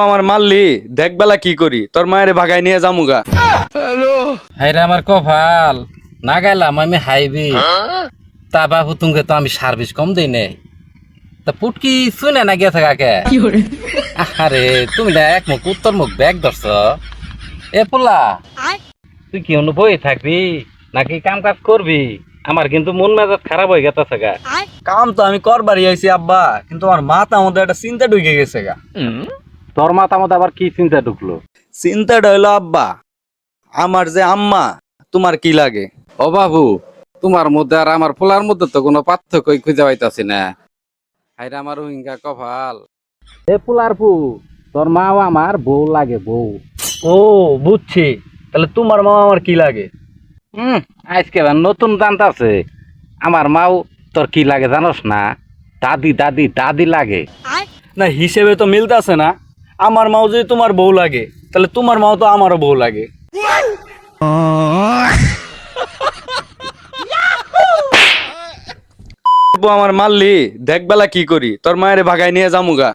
আমার মারলি দেখ বেলা কি করি তোর মায়ের ভাগাই নিয়ে যামুগা। হাইরে আমার কপাল না গেলাম আমি হাইবি তা বাবু তুমি তো আমি সার্ভিস কম দেই নাই তা পুটকি শুনে না গিয়ে থাকা কে আরে তুমি না এক মুখ উত্তর মুখ ব্যাগ ধরছ এ পোলা তুই কি অনু বই থাকবি নাকি কাম কাজ করবি আমার কিন্তু মন মেজাজ খারাপ হয়ে গেছে গা কাম তো আমি করবারই আইছি আব্বা, কিন্তু আমার মাথা মধ্যে একটা চিন্তা ঢুকে গেছে গা। তোর মাথা মতো আবার কি চিন্তা ঢুকলো? চিন্তাটা হইলো আব্বা, আমার যে আম্মা তোমার কি লাগে? ও বাবু তোমার মধ্যে আর আমার পোলার মধ্যে তো কোনো পার্থক্যই খুঁজে পাইতাছি না। হাইরে আমার রোহিঙ্গা কপাল। এ পোলার পু তোর মাও আমার বউ লাগে বউ। ও বুঝছি, তাহলে তোমার মা আমার কি লাগে? আজকে আবার নতুন জানতাছে আমার মাও তোর কি লাগে জানোস না? দাদি দাদি দাদি লাগে। না হিসেবে তো মিলতাছে না। আমার মাও যদি তোমার বউ লাগে তাহলে তোমার মাও তো আমারও বউ লাগে। আমার মারলি দেখ বেলা কি করি তোর মায়ের ভাগাই নিয়ে যামুগা।